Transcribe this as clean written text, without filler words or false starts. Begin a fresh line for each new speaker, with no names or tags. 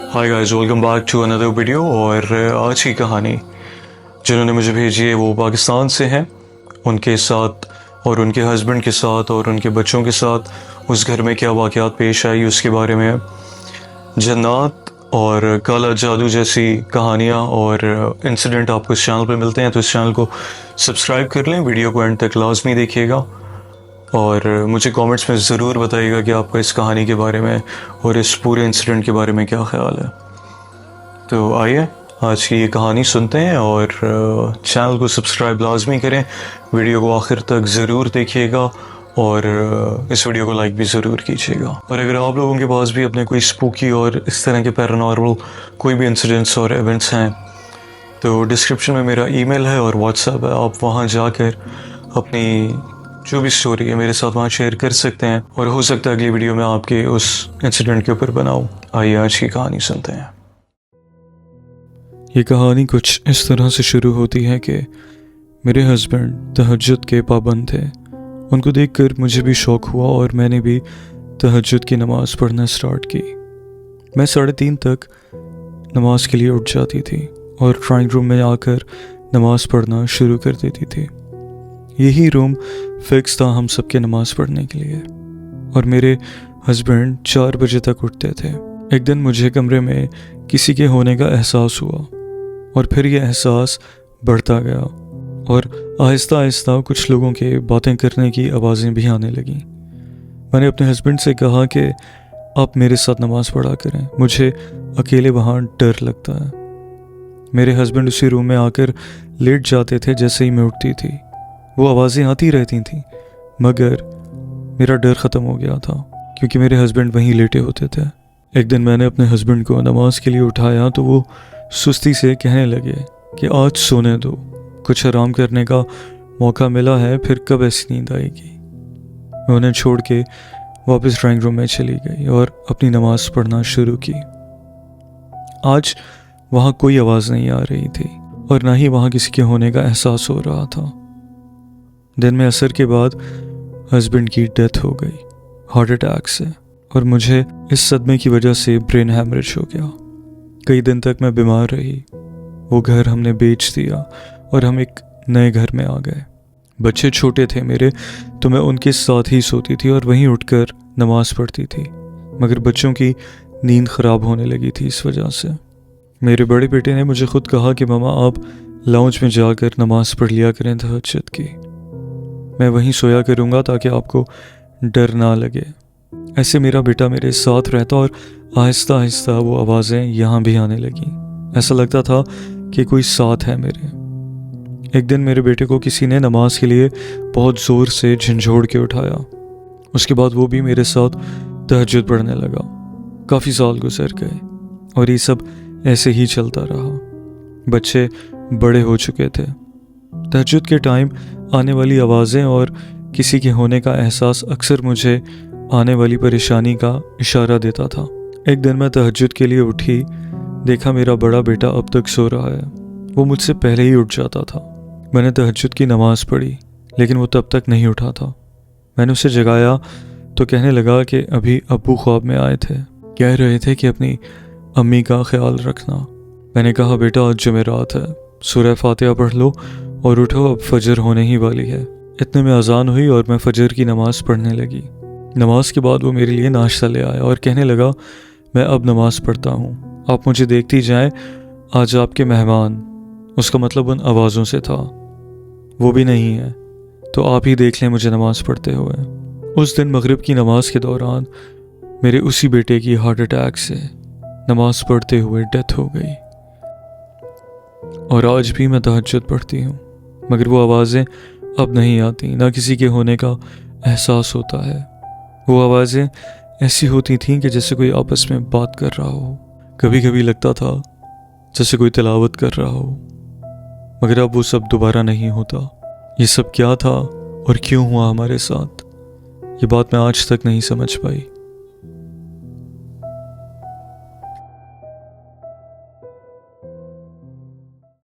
Hi guys, welcome back to another video. और आज की कहानी जिन्होंने मुझे भेजी है वो पाकिस्तान से हैं। उनके साथ और उनके हस्बैंड के साथ और उनके बच्चों के साथ उस घर में क्या वाक़यात पेश आई उसके बारे में जन्नत और काला जादू जैसी कहानियाँ और इंसिडेंट आपको इस चैनल पे मिलते हैं। तो इस चैनल को सब्सक्राइब कर लें, वीडियो को एंड तक लाजमी देखिएगा और मुझे कमेंट्स में ज़रूर बताइएगा कि आपका इस कहानी के बारे में और इस पूरे इंसिडेंट के बारे में क्या ख्याल है। तो आइए आज की ये कहानी सुनते हैं और चैनल को सब्सक्राइब लाजमी करें, वीडियो को आखिर तक ज़रूर देखिएगा और इस वीडियो को लाइक भी ज़रूर कीजिएगा। और अगर आप लोगों के पास भी अपने कोई स्पूकी और इस तरह के पैरानॉर्मल कोई भी इंसिडेंट्स और इवेंट्स हैं तो डिस्क्रिप्शन में मेरा ईमेल है और व्हाट्सएप है, आप वहाँ जाकर अपनी जो भी स्टोरी है मेरे साथ वहाँ शेयर कर सकते हैं और हो सकता है अगली वीडियो में आपके उस इंसिडेंट के ऊपर बनाऊँ। आइए आज की कहानी सुनते हैं।
ये कहानी कुछ इस तरह से शुरू होती है कि मेरे हस्बैंड तहज्जुद के पाबंद थे। उनको देखकर मुझे भी शौक़ हुआ और मैंने भी तहज्जुद की नमाज़ पढ़ना स्टार्ट की। मैं 3:30 तक नमाज के लिए उठ जाती थी और ड्राइंग रूम में आकर नमाज़ पढ़ना शुरू कर देती थी। यही रूम फिक्स था हम सबके नमाज़ पढ़ने के लिए और मेरे हस्बैंड 4 बजे तक उठते थे। एक दिन मुझे कमरे में किसी के होने का एहसास हुआ और फिर यह एहसास बढ़ता गया और आहिस्ता आहिस्ता कुछ लोगों के बातें करने की आवाज़ें भी आने लगीं। मैंने अपने हस्बैंड से कहा कि आप मेरे साथ नमाज़ पढ़ा करें, मुझे अकेले वहाँ डर लगता है। मेरे हस्बैंड उसी रूम में आकर लेट जाते थे जैसे ही मैं उठती थी। वो आवाज़ें आती रहती थीं मगर मेरा डर ख़त्म हो गया था क्योंकि मेरे हस्बैंड वहीं लेटे होते थे। एक दिन मैंने अपने हस्बैंड को नमाज के लिए उठाया तो वो सुस्ती से कहने लगे कि आज सोने दो, कुछ आराम करने का मौका मिला है, फिर कब ऐसी नींद आएगी। मैं उन्हें छोड़ के वापस ड्राइंग रूम में चली गई और अपनी नमाज़ पढ़ना शुरू की। आज वहाँ कोई आवाज़ नहीं आ रही थी और ना ही वहाँ किसी के होने का एहसास हो रहा था। दिन में असर के बाद हस्बैंड की डेथ हो गई हार्ट अटैक से और मुझे इस सदमे की वजह से ब्रेन हैमरेज हो गया। कई दिन तक मैं बीमार रही। वो घर हमने बेच दिया और हम एक नए घर में आ गए। बच्चे छोटे थे मेरे तो मैं उनके साथ ही सोती थी और वहीं उठकर नमाज़ पढ़ती थी, मगर बच्चों की नींद ख़राब होने लगी थी इस वजह से। मेरे बड़े बेटे ने मुझे खुद कहा कि मामा आप लाउंज में जाकर नमाज़ पढ़ लिया करें तहज्जुद की, मैं वहीं सोया करूँगा ताकि आपको डर ना लगे। ऐसे मेरा बेटा मेरे साथ रहता और आहिस्ता आहिस्ता वो आवाज़ें यहाँ भी आने लगीं। ऐसा लगता था कि कोई साथ है मेरे। एक दिन मेरे बेटे को किसी ने नमाज के लिए बहुत ज़ोर से झंझोड़ के उठाया। उसके बाद वो भी मेरे साथ तहज्जुद पढ़ने लगा। काफ़ी साल गुजर गए और ये सब ऐसे ही चलता रहा। बच्चे बड़े हो चुके थे। तहज्जुद के टाइम आने वाली आवाज़ें और किसी के होने का एहसास अक्सर मुझे आने वाली परेशानी का इशारा देता था। एक दिन मैं तहज्जुद के लिए उठी, देखा मेरा बड़ा बेटा अब तक सो रहा है। वो मुझसे पहले ही उठ जाता था। मैंने तहज्जुद की नमाज़ पढ़ी लेकिन वो तब तक नहीं उठा था। मैंने उसे जगाया तो कहने लगा कि अभी अब्बू ख्वाब में आए थे, कह रहे थे कि अपनी अम्मी का ख्याल रखना। मैंने कहा बेटा आज जुमेरात है, सूरह फातिहा पढ़ लो और उठो, अब फजर होने ही वाली है। इतने में अजान हुई और मैं फजर की नमाज़ पढ़ने लगी। नमाज के बाद वो मेरे लिए नाश्ता ले आया और कहने लगा मैं अब नमाज़ पढ़ता हूँ, आप मुझे देखती जाएं, आज आपके मेहमान। उसका मतलब उन आवाज़ों से था। वो भी नहीं है तो आप ही देख लें मुझे नमाज़ पढ़ते हुए। उस दिन मगरिब की नमाज के दौरान मेरे उसी बेटे की हार्ट अटैक से नमाज पढ़ते हुए डेथ हो गई और आज भी मैं तहज्जुद पढ़ती हूँ मगर वो आवाज़ें अब नहीं आती, ना किसी के होने का एहसास होता है। वो आवाज़ें ऐसी होती थीं कि जैसे कोई आपस में बात कर रहा हो। कभी कभी लगता था जैसे कोई तिलावत कर रहा हो, मगर अब वो सब दोबारा नहीं होता। ये सब क्या था और क्यों हुआ हमारे साथ, ये बात मैं आज तक नहीं समझ पाई।